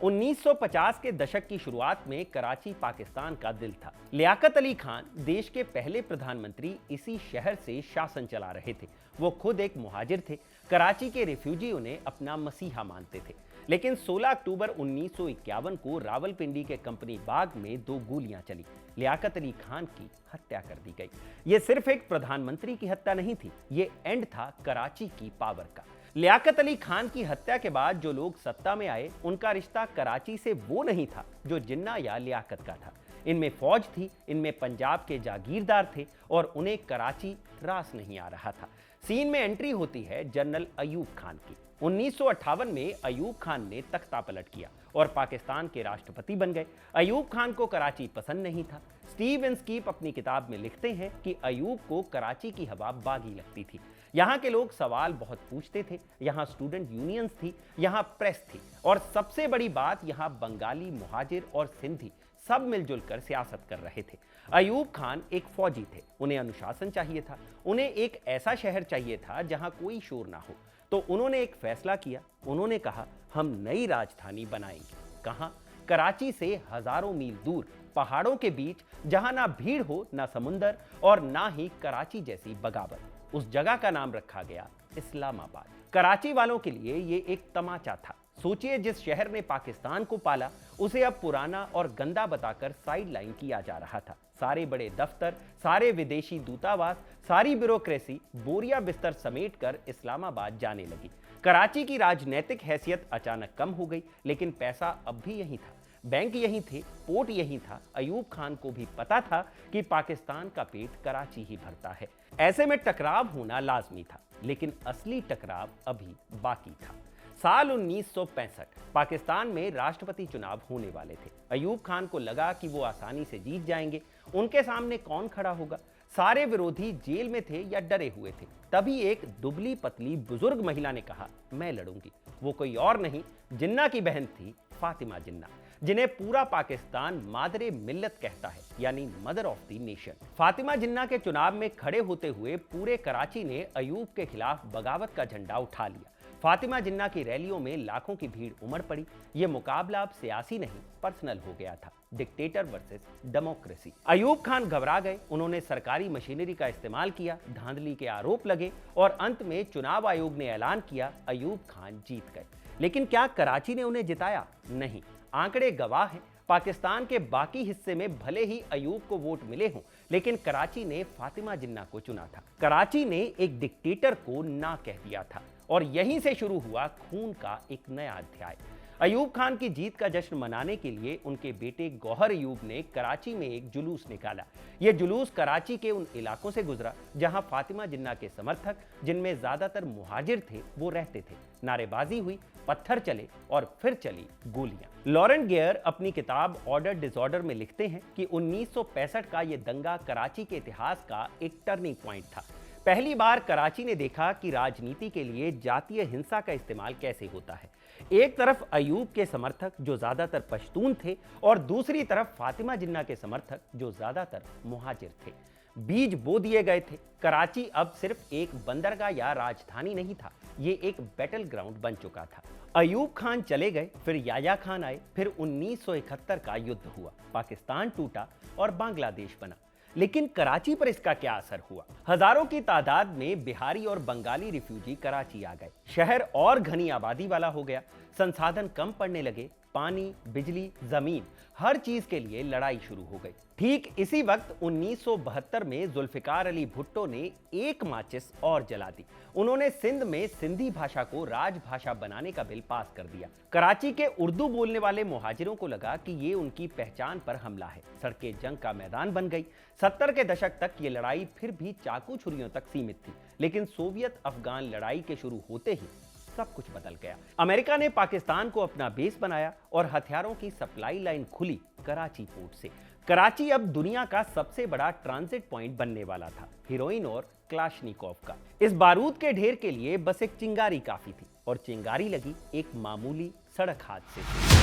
1950 के दशक की शुरुआत में कराची पाकिस्तान का दिल था। लियाकत अली खान देश के पहले प्रधानमंत्री इसी शहर से शासन चला रहे थे। वो खुद एक मुहाजिर थे। कराची के रिफ्यूजी उन्हें अपना मसीहा मानते थे। लेकिन 16 अक्टूबर 1951 को रावलपिंडी के कंपनी बाग में 2 गोलियां चली। लियाकत अली खान की हत्या कर दी गई। ये सिर्फ एक प्रधानमंत्री की हत्या नहीं थी, ये एंड था कराची की पावर का। लियाकत अली खान की हत्या के बाद जो लोग सत्ता में आए उनका रिश्ता कराची से वो नहीं था जो जिन्ना या लियाकत का था। इनमें फौज थी, इनमें पंजाब के जागीरदार थे और उन्हें कराची रास नहीं आ रहा था। सीन में एंट्री होती है जनरल अयूब खान की। 1958 में अयूब खान ने तख्ता पलट किया और पाकिस्तान के राष्ट्रपति बन गए। अयूब खान को कराची पसंद नहीं था। स्टीव इंस्कीप अपनी किताब में लिखते हैं कि अयूब को कराची की हवा बागी लगती थी। यहाँ के लोग सवाल बहुत पूछते थे, यहाँ स्टूडेंट यूनियंस थी, यहाँ प्रेस थी और सबसे बड़ी बात, यहाँ बंगाली, मुहाजिर और सिंधी सब मिलजुल कर सियासत कर रहे थे। अयूब खान एक फौजी थे, उन्हें अनुशासन चाहिए था, उन्हें एक ऐसा शहर चाहिए था जहाँ कोई शोर ना हो। तो उन्होंने एक फैसला किया। उन्होंने कहा, हम नई राजधानी बनाएंगे। कहाँ? कराची से हजारों मील दूर, पहाड़ों के बीच, जहां ना भीड़ हो, ना समुंदर और ना ही कराची जैसी बगावत। उस जगह का नाम रखा गया इस्लामाबाद। कराची वालों के लिए ये एक तमाचा था। सोचिए, जिस शहर ने पाकिस्तान को पाला उसे अब पुराना और गंदा बताकर साइडलाइन किया जा रहा था। सारे बड़े दफ्तर, सारे विदेशी दूतावास, सारी ब्यूरोक्रेसी बोरिया बिस्तर समेटकर इस्लामाबाद जाने लगी। कराची की राजनीतिक हैसियत अचानक कम हो गई, लेकिन पैसा अब भी यहीं था, बैंक यहीं थे, पोर्ट यहीं था। अयूब खान को भी पता था कि पाकिस्तान का पेट कराची ही भरता है। ऐसे में टकराव होना लाजमी था, लेकिन असली टकराव अभी बाकी था। साल 1965 पाकिस्तान में राष्ट्रपति चुनाव होने वाले थे। अयूब खान को लगा कि वो आसानी से जीत जाएंगे। उनके सामने कौन खड़ा होगा? सारे विरोधी जेल में थे या डरे हुए थे। तभी एक दुबली पतली बुजुर्ग महिला ने कहा, मैं लड़ूंगी। वो कोई और नहीं, जिन्ना की बहन थी फातिमा जिन्ना, जिन्हें पूरा पाकिस्तान मादरे मिल्लत कहता है, यानी mother of the nation. Fatima Jinnah के चुनाव में खड़े होते हुए पूरे कराची ने अयूब के खिलाफ बगावत का झंडा उठा लिया। फातिमा जिन्ना की रैलियों में लाखों की भीड़ उमड़ पड़ी। यह मुकाबला अब सियासी नहीं, पर्सनल हो गया था, dictator versus democracy. Ayub Khan घबरा गए, उन्होंने सरकारी मशीनरी का इस्तेमाल किया, धांधली के आरोप लगे और अंत में चुनाव आयोग ने ऐलान किया, अयूब खान जीत गए। लेकिन क्या कराची ने उन्हें जिताया? नहीं। आंकड़े गवाह हैं। पाकिस्तान के बाकी हिस्से में भले ही अयूब को वोट मिले हों, लेकिन कराची ने फातिमा जिन्ना को चुना था। कराची ने एक डिक्टेटर को ना कह दिया था और यहीं से शुरू हुआ खून का एक नया अध्याय। अयूब खान की जीत का जश्न मनाने के लिए उनके बेटे गौहर अयूब ने कराची में एक जुलूस निकाला। यह जुलूस कराची के उन इलाकों से गुजरा जहां फातिमा जिन्ना के समर्थक, जिनमें ज्यादातर मुहाजिर थे, वो रहते थे। नारेबाजी हुई, पत्थर चले और फिर चली गोलियां। लॉरेंट गेयर अपनी किताब ऑर्डर डिसऑर्डर में लिखते हैं कि 1965 का यह दंगा कराची के इतिहास का एक टर्निंग पॉइंट था। पहली बार कराची ने देखा कि राजनीति के लिए जातीय हिंसा का इस्तेमाल कैसे होता है। एक तरफ अयूब के समर्थक जो ज्यादातर पश्तून थे और दूसरी तरफ फातिमा जिन्ना के समर्थक जो ज्यादातर मुहाजिर थे। बीज बो दिए गए थे। कराची अब सिर्फ एक बंदरगाह या राजधानी नहीं था, ये एक बैटल ग्राउंड बन चुका था। अयूब खान चले गए, फिर याया खान आए, फिर 1971 का युद्ध हुआ, पाकिस्तान टूटा और बांग्लादेश बना। लेकिन कराची पर इसका क्या असर हुआ? हजारों की तादाद में बिहारी और बंगाली रिफ्यूजी कराची आ गए। शहर और घनी आबादी वाला हो गया, संसाधन कम पड़ने लगे, पानी, बिजली, जमीन, हर चीज के लिए लड़ाई शुरू हो गई। ठीक इसी वक्त 1972 में जुल्फिकार अली भुट्टो ने एक माचिस और जला दी। उन्होंने सिंध में सिंधी भाषा को राजभाषा बनाने का बिल पास कर दिया। कराची के उर्दू बोलने वाले मुहाजिरों को लगा कि ये उनकी पहचान पर हमला है। सड़कें जंग का मैदान बन गई। 70 के दशक तक ये लड़ाई फिर भी चाकू छुरियों तक सीमित थी, लेकिन सोवियत अफगान लड़ाई के शुरू होते ही सब कुछ बदल गया। अमेरिका ने पाकिस्तान को अपना बेस बनाया और हथियारों की सप्लाई लाइन खुली कराची पोर्ट से। कराची अब दुनिया का सबसे बड़ा ट्रांजिट पॉइंट बनने वाला था, हीरोइन और क्लाशनिकोव का। इस बारूद के ढेर के लिए बस एक चिंगारी काफी थी, और चिंगारी लगी एक मामूली सड़क हादसे से।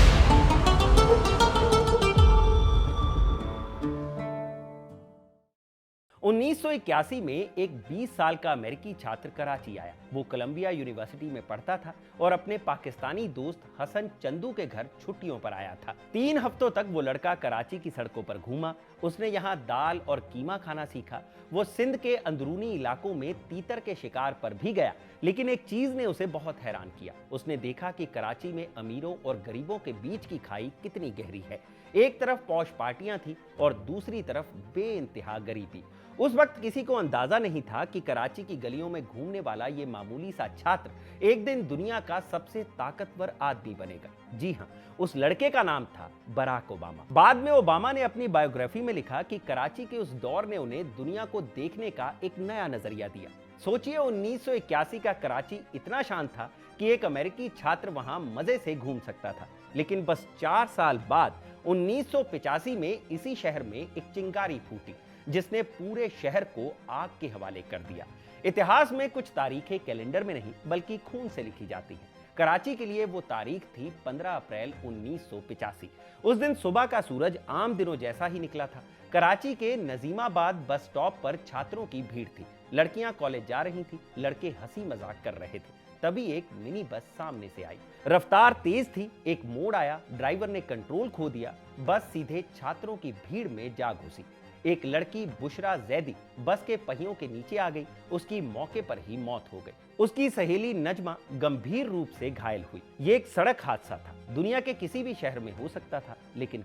1981 में एक 20 साल का अमेरिकी छात्र कराची आया। वो कोलंबिया यूनिवर्सिटी में पढ़ता था और अपने पाकिस्तानी दोस्त हसन चंदू के घर छुट्टियों पर आया था। 3 हफ्तों तक वो लड़का कराची की सड़कों पर घूमा। उसने यहाँ दाल और कीमा खाना सीखा। वो सिंध के अंदरूनी इलाकों में तीतर के शिकार पर भी गया, लेकिन एक चीज ने उसे बहुत हैरान किया। उसने देखा कि कराची में अमीरों और गरीबों के बीच की खाई कितनी गहरी है। एक तरफ पौश पार्टियां थी और दूसरी तरफ बेइंतहा गरीबी। उस वक्त किसी को अंदाजा नहीं था कि कराची की गलियों में घूमने वाला ये मामूली सा छात्र एक दिन दुनिया का सबसे ताकतवर आदमी बनेगा। जी हाँ, उस लड़के का नाम था बराक ओबामा। बाद में ओबामा ने अपनी बायोग्राफी में लिखा कि कराची के उस दौर ने उन्हें दुनिया को देखने का एक नया नजरिया दिया। सोचिए, 1981 का कराची इतना शांत था कि एक अमेरिकी छात्र वहां मजे से घूम सकता था। लेकिन बस 4 साल बाद 1985 में इसी शहर में एक चिंगारी फूटी जिसने पूरे शहर को आग के हवाले कर दिया। इतिहास में कुछ तारीखें कैलेंडर में नहीं बल्कि खून से लिखी जाती हैं। कराची के लिए वो तारीख थी 15 अप्रैल 1985। उस दिन सुबह का सूरज आम दिनों जैसा ही निकला था। कराची के नजीमाबाद बस स्टॉप पर छात्रों की भीड़ थी। लड़कियां कॉलेज जा रही थी, लड़के हंसी मजाक कर रहे थे। तभी एक मिनी बस सामने से आई। रफ्तार तेज थी, एक मोड़ आया, ड्राइवर ने कंट्रोल खो दिया, बस सीधे छात्रों की भीड़ में जा घुसी। एक लड़की बुशरा जैदी बस के पहियों के नीचे आ गई। उसकी मौके पर ही मौत हो गई। उसकी सहेली नजमा गंभीर रूप से घायल हुई। ये एक सड़क हादसा था, दुनिया के किसी भी शहर में हो सकता था, लेकिन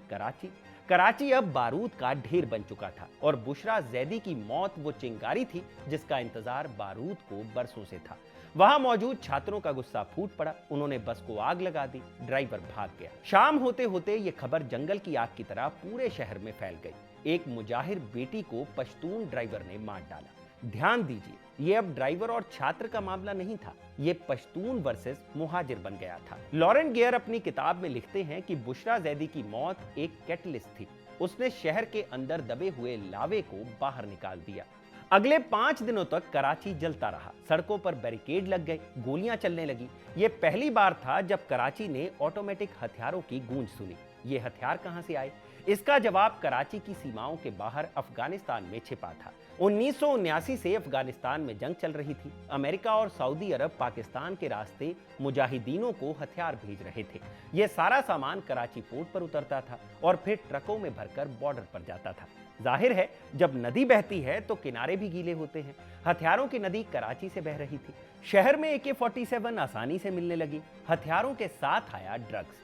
कराची अब बारूद का ढेर बन चुका था और बुशरा जैदी की मौत वो चिंगारी थी जिसका इंतजार बारूद को बरसों से था। वहां मौजूद छात्रों का गुस्सा फूट पड़ा। उन्होंने बस को आग लगा दी, ड्राइवर भाग गया। शाम होते होते ये खबर जंगल की आग की तरह पूरे शहर में फैल गई। एक मुजाहिर बेटी को पश्तून ड्राइवर ने मार डाला। ध्यान दीजिए, ये अब ड्राइवर और छात्र का मामला नहीं था, ये पश्तून वर्सेस मुहाजिर बन गया था। लॉरेंट गेयर अपनी किताब में लिखते हैं कि बुशरा जैदी की मौत एक कैटलिस्ट थी। उसने शहर के अंदर दबे हुए लावे को बाहर निकाल दिया। अगले 5 दिनों तक कराची जलता रहा। सड़कों पर बैरिकेड लग गए, गोलियां चलने लगी। यह पहली बार था जब कराची ने ऑटोमेटिक हथियारों की गूंज सुनी। ये हथियार कहां से आए? इसका जवाब कराची की सीमाओं के बाहर अफगानिस्तान में छिपा था। 1979 से अफगानिस्तान में जंग चल रही थी। अमेरिका और सऊदी अरब पाकिस्तान के रास्ते मुजाहिदीनों को हथियार भेज रहे थे। यह सारा सामान कराची पोर्ट पर उतरता था और फिर ट्रकों में भरकर बॉर्डर पर जाता था। जाहिर है, जब नदी बहती है तो किनारे भी गीले होते हैं। हथियारों की नदी कराची से बह रही थी। शहर में AK-47 आसानी से मिलने लगी। हथियारों के साथ आया ड्रग्स।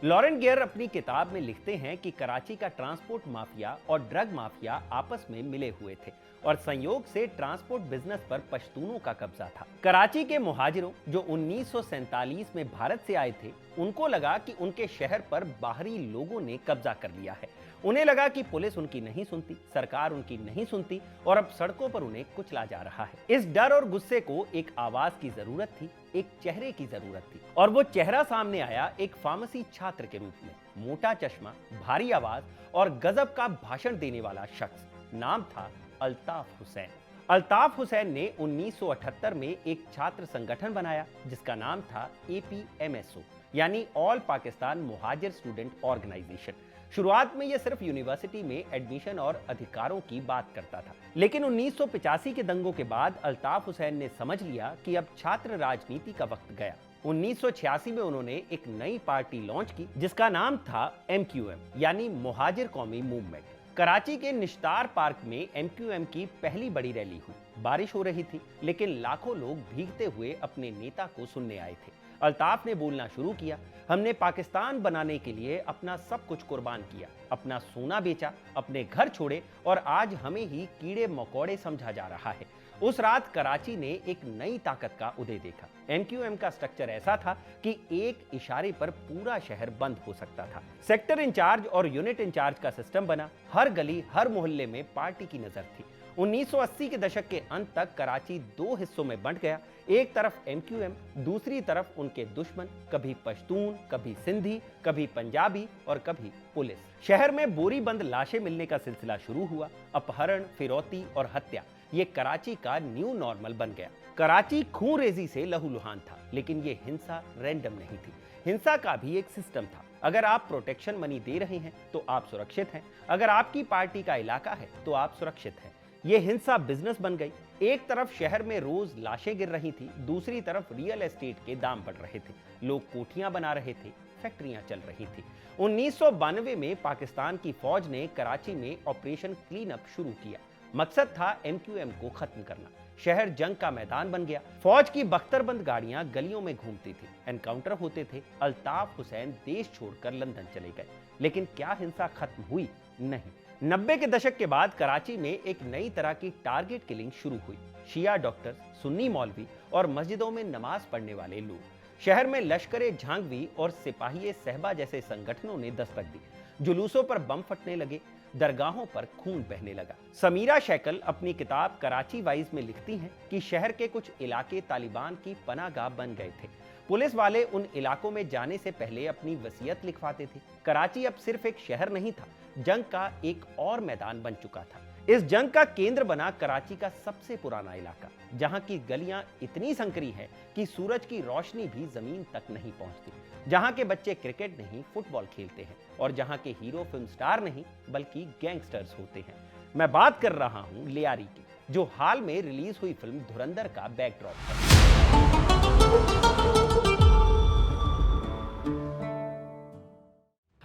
लॉरेन गियर अपनी किताब में लिखते हैं कि कराची का ट्रांसपोर्ट माफिया और ड्रग माफिया आपस में मिले हुए थे और संयोग से ट्रांसपोर्ट बिजनेस पर पश्तूनों का कब्जा था। कराची के मुहाजिरों जो 1947 में भारत से आए थे, उनको लगा कि उनके शहर पर बाहरी लोगों ने कब्जा कर लिया है। उन्हें लगा कि पुलिस उनकी नहीं सुनती, सरकार उनकी नहीं सुनती और अब सड़कों पर उन्हें कुचला जा रहा है। इस डर और गुस्से को एक आवाज की जरूरत थी, एक चेहरे की जरूरत थी और वो चेहरा सामने आया एक फार्मेसी छात्र के रूप में। मोटा चश्मा, भारी आवाज और गजब का भाषण देने वाला शख्स। नाम था अल्ताफ हुसैन। अल्ताफ हुसैन ने 1978 में एक छात्र संगठन बनाया जिसका नाम था APMSO, यानी ऑल पाकिस्तान मुहाजिर स्टूडेंट ऑर्गेनाइजेशन। शुरुआत में यह सिर्फ यूनिवर्सिटी में एडमिशन और अधिकारों की बात करता था, लेकिन 1985 के दंगों के बाद अल्ताफ हुसैन ने समझ लिया कि अब छात्र राजनीति का वक्त गया। 1986 में उन्होंने एक नई पार्टी लॉन्च की जिसका नाम था MQM, यानी मुहाजिर कौमी मूवमेंट। कराची के निश्तार पार्क में MQM की पहली बड़ी रैली हुई। बारिश हो रही थी, लेकिन लाखों लोग भीगते हुए अपने नेता को सुनने आए थे। अल्ताफ ने बोलना शुरू किया, हमने पाकिस्तान बनाने के लिए अपना सब कुछ कुर्बान किया, अपना सोना बेचा, अपने घर छोड़े और आज हमें ही कीड़े मकोड़े समझा जा रहा है। उस रात कराची ने एक नई ताकत का उदय देखा। MQM का स्ट्रक्चर ऐसा था कि एक इशारे पर पूरा शहर बंद हो सकता था। सेक्टर इंचार्ज और यूनिट इंचार्ज का सिस्टम बना। हर गली, हर मोहल्ले में पार्टी की नजर थी। 1980 के दशक के अंत तक कराची 2 हिस्सों में बंट गया। एक तरफ MQM, दूसरी तरफ उनके दुश्मन, कभी पश्तून, कभी सिंधी, कभी पंजाबी और कभी पुलिस। शहर में बोरीबंद लाशें मिलने का सिलसिला शुरू हुआ। अपहरण, फिरौती और हत्या ये कराची का न्यू नॉर्मल बन गया। कराची खून रेजी से लहूलुहान था, लेकिन ये हिंसा रैंडम नहीं थी। हिंसा का भी एक सिस्टम था। अगर आप प्रोटेक्शन मनी दे रहे हैं तो आप सुरक्षित हैं, अगर आपकी पार्टी का इलाका है तो आप सुरक्षित हैं। ये हिंसा बिजनेस बन गई। एक तरफ शहर में रोज लाशें गिर रही थी, दूसरी तरफ रियल एस्टेट के दाम बढ़ रहे थे। लोग कोठियां बना रहे थे, फैक्ट्रियां चल रही थी। 1992 में पाकिस्तान की फौज ने कराची में ऑपरेशन क्लीन अप शुरू किया। मकसद था MQM को खत्म करना। शहर जंग का मैदान बन गया। फौज की बख्तरबंद गाड़ियां गलियों में घूमती थी, एनकाउंटर होते थे। अल्ताफ हुसैन देश छोड़कर लंदन चले गए, लेकिन क्या हिंसा खत्म हुई? नहीं। 90 के दशक के बाद कराची में एक नई तरह की टारगेट किलिंग शुरू हुई। शिया डॉक्टर्स, सुन्नी मौलवी और मस्जिदों में नमाज पढ़ने वाले लोग। शहर में लश्कर झांगवी और सिपाही सहबा जैसे संगठनों ने दस्तक दी। जुलूसों पर बम फटने लगे, दरगाहों पर खून बहने लगा। समीरा शैकल अपनी किताब कराची वाइज में लिखती हैं कि शहर के कुछ इलाके तालिबान की पनाहगाह बन गए थे। पुलिस वाले उन इलाकों में जाने से पहले अपनी वसीयत लिखवाते थे। कराची अब सिर्फ एक शहर नहीं था, जंग का एक और मैदान बन चुका था। इस जंग का केंद्र बना कराची का सबसे पुराना इलाका, जहां की गलियां इतनी संकरी हैं कि सूरज की रोशनी भी जमीन तक नहीं पहुंचती, जहां के बच्चे क्रिकेट नहीं फुटबॉल खेलते हैं और जहां के हीरो फिल्म स्टार नहीं बल्कि गैंगस्टर्स होते हैं। मैं बात कर रहा हूं लियारी की, जो हाल में रिलीज हुई फिल्म धुरंधर का बैकड्रॉप है।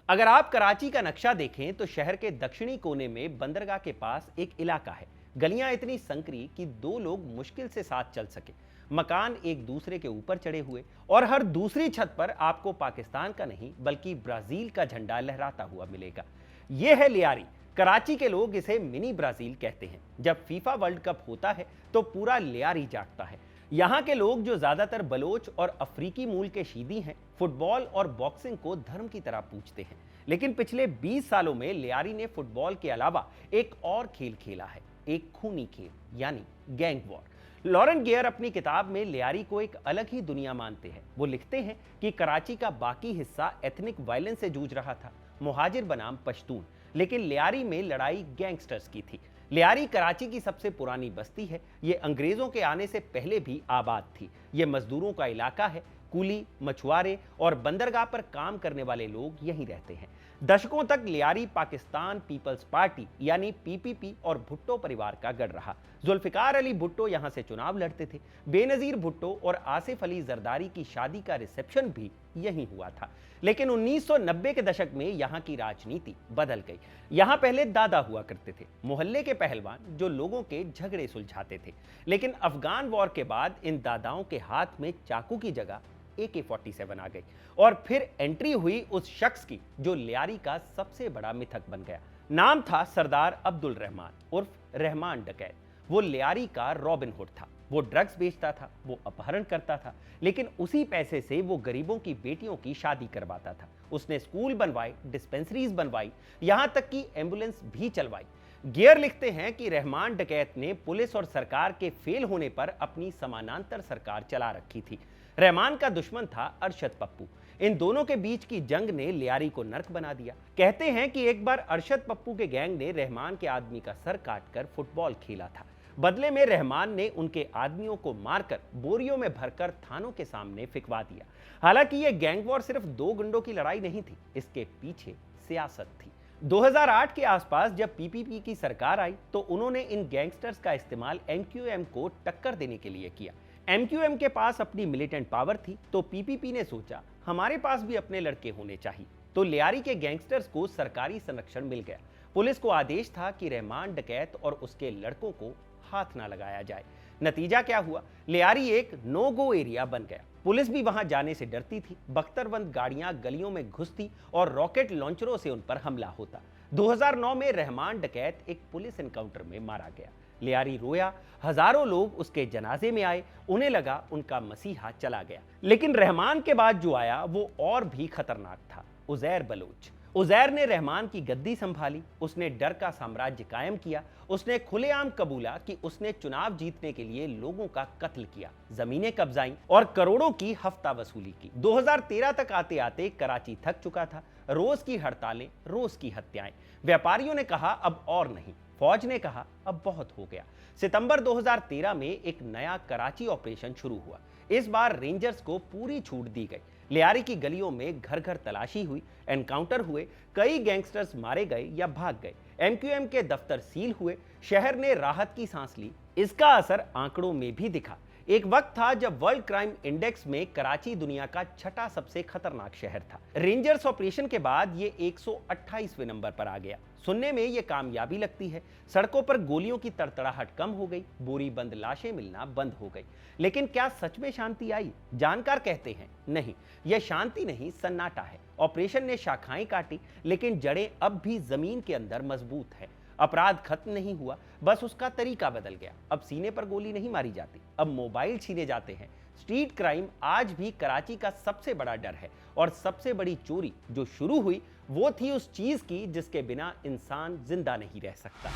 अगर आप कराची का नक्शा देखें तो शहर के दक्षिणी कोने में बंदरगाह के पास एक इलाका है। गलियां इतनी संकरी कि 2 लोग मुश्किल से साथ चल सके। मकान एक दूसरे के ऊपर चढ़े हुए और हर दूसरी छत पर आपको पाकिस्तान का नहीं बल्कि ब्राजील का झंडा लहराता हुआ मिलेगा। यह है लियारी। कराची के लोग इसे मिनी ब्राजील कहते हैं। जब फीफा वर्ल्ड कप होता है तो पूरा लियारी जागता है। यहाँ के लोग, जो ज्यादातर बलोच और अफ्रीकी मूल के शीदी हैं, फुटबॉल और बॉक्सिंग को धर्म की तरह पूजते हैं। लेकिन पिछले 20 सालों में लियारी ने फुटबॉल के अलावा एक और खेल खेला है, एक खूनी खेल, यानी गैंग वॉर। लॉरेन गियर अपनी किताब में लियारी को एक अलग ही दुनिया मानते हैं। वो लिखते हैं कि कराची का बाकी हिस्सा एथनिक वायलेंस से जूझ रहा था। मुहाजिर बनाम पश्तून, लेकिन लियारी में लड़ाई गैंगस्टर्स की थी। लियारी कराची की सबसे पुरानी बस्ती है। ये अंग्रेजों के आने से पहले भी आबाद थी। ये मजदूरों का इलाका है। कुली, मछुआरे और बंदरगाह पर काम करने वाले लोग यहीं रहते हैं। दशकों तक लियारी पाकिस्तान पीपल्स पार्टी यानी पीपीपी और भुट्टो परिवार का गढ़ रहा। जुल्फिकार अली भुट्टो यहां से चुनाव लड़ते थे। बेनजीर भुट्टो और आसिफ अली जरदारी की शादी का रिसेप्शन भी यहीं हुआ था। लेकिन 1990 के दशक में यहां की राजनीति बदल गई। यहां पहले दादा हुआ करते थे, मोहल्ले के पहलवान जो लोगों के झगड़े सुलझाते थे। लेकिन अफगान वॉर के बाद इन दादाओं के हाथ में चाकू की जगह AK-47 आ गई और फिर एंट्री हुई उस शख्स की जो लियारी का सबसे बड़ा मिथक बन गया। नाम था सरदार अब्दुल रहमान उर्फ रहमान डकैत। वो लियारी का रॉबिन हुड था। वो ड्रग्स बेचता था, वो अपहरण करता था, लेकिन उसी पैसे से वो गरीबों की बेटियों की शादी करवाता था। उसने स्कूल बनवाए, डिस्पेंसरीज बनवाई, यहां तक कि एम्बुलेंस भी चलवाई। गियर लिखते हैं कि रहमान डकैत ने पुलिस और सरकार के फेल होने पर अपनी समानांतर सरकार चला रखी थी। रहमान का दुश्मन था अरशद पप्पू। इन दोनों के बीच की जंग ने लियारी को नर्क बना दिया। कहते हैं कि एक बार अरशद पप्पू के गैंग ने रहमान के आदमी का सर काटकर फुटबॉल खेला था। बदले में रहमान ने उनके आदमियों को मारकर बोरियों में भरकर थानों के सामने फिकवा दिया। हालांकि यह गैंग वॉर सिर्फ दो गुंडों की लड़ाई नहीं थी, इसके पीछे सियासत थी। 2008 के आसपास जब पीपीपी की सरकार आई तो उन्होंने इन गैंगस्टर्स का इस्तेमाल एमक्यूएम को टक्कर देने के लिए किया। एमक्यूएम के पास अपनी मिलिटेंट पावर थी तो पीपीपी ने सोचा हमारे पास भी अपने लड़के होने चाहिए। तो लियारी के गैंगस्टर्स को सरकारी संरक्षण मिल गया। पुलिस को आदेश था कि रहमान डकैत और उसके लड़कों को हाथ ना लगाया जाए। नतीजा क्या हुआ? लियारी एक नो गो एरिया बन गया। पुलिस भी वहां जाने से डरती थी। बख्तरबंद गाड़ियां गलियों में घुसती और रॉकेट लॉन्चरों से उन पर हमला होता। 2009 में रहमान डकैत एक पुलिस एनकाउंटर में मारा गया। लियारी रोया, हजारों लोग उसके जनाजे में आए। उन्हें लगा उनका मसीहा चला गया। लेकिन रहमान के बाद जो आया वो और भी खतरनाक था, उजैर बलोच। उजैर ने रहमान की गद्दी संभाली। उसने डर का साम्राज्य कायम किया। उसने खुलेआम कबूला कि उसने चुनाव जीतने के लिए लोगों का कत्ल किया, जमीनें कब्जाई और करोड़ों की हफ्ता वसूली की। 2013 तक आते आते कराची थक चुका था। रोज की हड़तालें, रोज की हत्याएं। व्यापारियों ने कहा अब और नहीं। फौज ने कहा अब बहुत हो गया। सितंबर 2013 में एक नया कराची ऑपरेशन शुरू हुआ। इस बार रेंजर्स को पूरी छूट दी गई। लियारी की गलियों में घर घर तलाशी हुई, एनकाउंटर हुए, कई गैंगस्टर्स मारे गए या भाग गए। एमक्यूएम के दफ्तर सील हुए। शहर ने राहत की सांस ली। इसका असर आंकड़ों में भी दिखा। एक वक्त था जब वर्ल्ड क्राइम इंडेक्स में कराची दुनिया का छठा सबसे खतरनाक शहर था। रेंजर्स ऑपरेशन के बाद ये 128वें नंबर पर आ गया। सुनने में ये कामयाबी लगती है। सड़कों पर गोलियों की तड़तड़ाहट कम हो गई, बोरी बंद लाशें मिलना बंद हो गई। लेकिन क्या सच में शांति आई? जानकार कहते हैं नहीं, यह शांति नहीं, सन्नाटा है। ऑपरेशन ने शाखाएं काटी, लेकिन जड़ें अब भी जमीन के अंदर मजबूत है। अपराध खत्म नहीं हुआ, बस उसका तरीका बदल गया। अब सीने पर गोली नहीं मारी जाती, अब मोबाइल छीने जाते हैं। स्ट्रीट क्राइम आज भी कराची का सबसे बड़ा डर है। और सबसे बड़ी चोरी जो शुरू हुई वो थी उस चीज की जिसके बिना इंसान जिंदा नहीं रह सकता।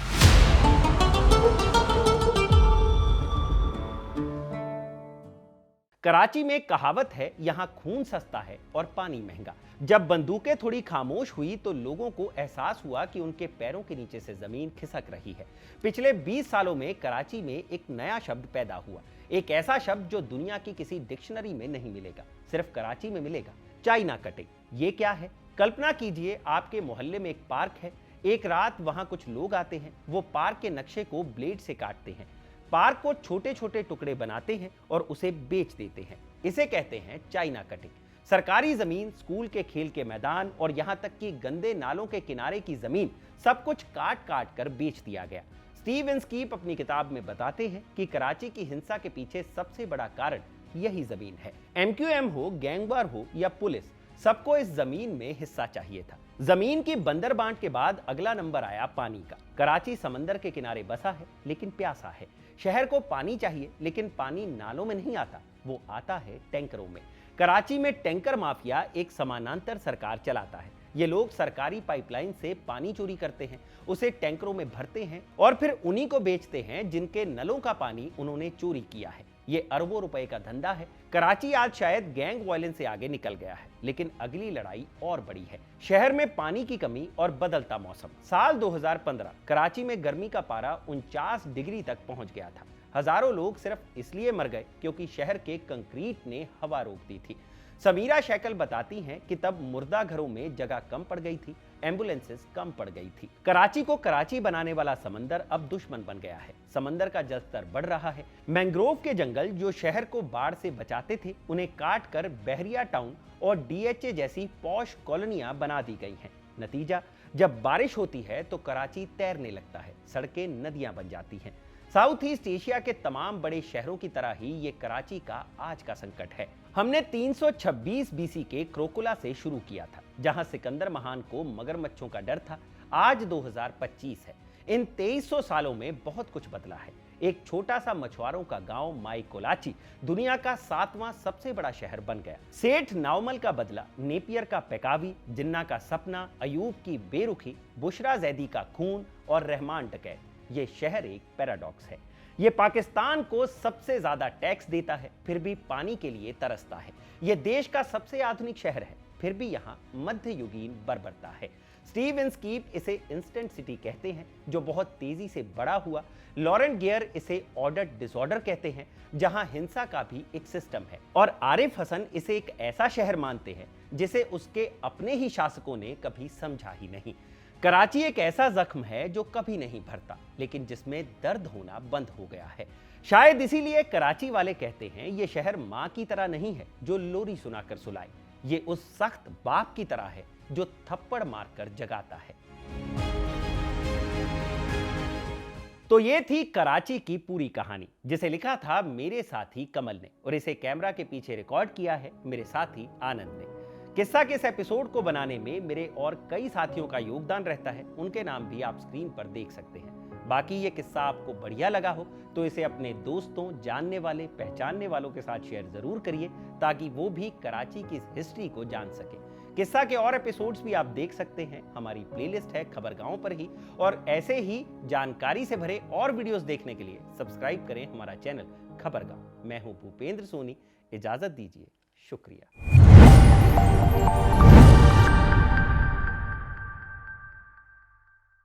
कराची में कहावत है, यहां खून सस्ता है और पानी महंगा। जब बंदूकें थोड़ी खामोश हुई तो लोगों को एहसास हुआ कि उनके पैरों के नीचे से जमीन खिसक रही है। पिछले 20 सालों में कराची में एक नया शब्द पैदा हुआ, एक ऐसा शब्द जो दुनिया की किसी डिक्शनरी में नहीं मिलेगा, सिर्फ कराची में मिलेगा, चाइना कटिंग। ये क्या है? कल्पना कीजिए आपके मोहल्ले में एक पार्क है। एक रात वहां कुछ लोग आते हैं। वो पार्क के नक्शे को ब्लेड से काटते हैं, पार्क को छोटे छोटे टुकड़े बनाते हैं और उसे बेच देते हैं। इसे कहते हैं चाइना कटिंग। सरकारी जमीन, स्कूल के खेल के मैदान और यहां तक कि गंदे नालों के किनारे की जमीन, सब कुछ काट काट कर बेच दिया गया। स्टीव इंस्कीप अपनी किताब में बताते हैं कि कराची की हिंसा के पीछे सबसे बड़ा कारण यही जमीन है। एमक्यूएम हो, गैंगवार हो या पुलिस, सबको इस जमीन में हिस्सा चाहिए था। जमीन की बंदर बांट के बाद अगला नंबर आया पानी का। कराची समंदर के किनारे बसा है लेकिन प्यासा है। शहर को पानी चाहिए लेकिन पानी नालों में नहीं आता, वो आता है टैंकरों में। कराची में टैंकर माफिया एक समानांतर सरकार चलाता है। ये लोग सरकारी पाइपलाइन से पानी चोरी करते हैं, उसे टैंकरों में भरते हैं और फिर उन्हीं को बेचते हैं जिनके नलों का पानी उन्होंने चोरी किया है। ये अरबों रुपए का धंधा है। कराची आज शायद गैंग वायलेंस से आगे निकल गया है, लेकिन अगली लड़ाई और बड़ी है। शहर में पानी की कमी और बदलता मौसम। साल 2015 कराची में गर्मी का पारा 49 डिग्री तक पहुंच गया था। हजारों लोग सिर्फ इसलिए मर गए क्योंकि शहर के कंक्रीट ने हवा रोक दी थी। समीरा शैकल बताती हैं कि तब मुर्दा घरों में जगह कम पड़ गई थी, एम्बुलेंसेस कम पड़ गई थी। कराची को कराची बनाने वाला समंदर अब दुश्मन बन गया है। समंदर का जलस्तर बढ़ रहा है। मैंग्रोव के जंगल जो शहर को बाढ़ से बचाते थे, उन्हें काट कर बहरिया टाउन और डीएचए जैसी पॉश कॉलोनियां बना दी गई हैं। नतीजा, जब बारिश होती है तो कराची तैरने लगता है, सड़कें नदियां बन जाती हैं। साउथ ईस्ट एशिया के तमाम बड़े शहरों की तरह ही ये कराची का आज का संकट है। हमने 326 बीसी के क्रोकुला से शुरू किया था, जहां सिकंदर महान को मगरमच्छों का डर था। आज 2025 है। इन 2300 सालों में बहुत कुछ बदला है। एक छोटा सा मछुआरों का गांव माई कोलाची दुनिया का 7वां सबसे बड़ा शहर बन गया। सेठ नावमल का बदला, नेपियर का पेकावी, जिन्ना का सपना, अयूब की बेरुखी, बुशरा जैदी का खून और रहमान डकैत। ये शहर एक पैराडॉक्स है। ये पाकिस्तान को सबसे ज्यादा टैक्स देता है, फिर भी पानी के लिए तरसता है। ये देश का सबसे आधुनिक शहर है, फिर भी यहाँ मध्ययुगीन बर्बरता है। स्टीव इंस्कीप इसे इंस्टेंट सिटी कहते हैं, जो बहुत तेजी से बड़ा हुआ। लॉरेंट गियर इसे ऑर्डर डिसऑर्डर कहते हैं, जहां हिंसा का भी एक सिस्टम है। और आरिफ हसन इसे एक ऐसा शहर मानते हैं जिसे उसके अपने ही शासकों ने कभी समझा ही नहीं। कराची एक ऐसा जख्म है जो कभी नहीं भरता, लेकिन जिसमें दर्द होना बंद हो गया है। शायद इसीलिए कराची वाले कहते हैं ये शहर माँ की तरह नहीं है जो लोरी सुनाकर सुलाए। ये उस सख्त बाप की तरह है जो थप्पड़ मारकर जगाता है। तो ये थी कराची की पूरी कहानी, जिसे लिखा था मेरे साथी कमल ने, और इसे कैमरा के पीछे रिकॉर्ड किया है मेरे साथी आनंद ने। किस्सा के इस एपिसोड को बनाने में मेरे और कई साथियों का योगदान रहता है, उनके नाम भी आप स्क्रीन पर देख सकते हैं। बाकी ये किस्सा आपको बढ़िया लगा हो तो इसे अपने दोस्तों, जानने वाले, पहचानने वालों के साथ शेयर जरूर करिए, ताकि वो भी कराची की इस हिस्ट्री को जान सके। किस्सा के और एपिसोड्स भी आप देख सकते हैं, हमारी प्लेलिस्ट है खबरगांव पर ही। और ऐसे ही जानकारी से भरे और वीडियोस देखने के लिए सब्सक्राइब करें हमारा चैनल खबरगांव। मैं हूं भूपेंद्र सोनी, इजाजत दीजिए, शुक्रिया।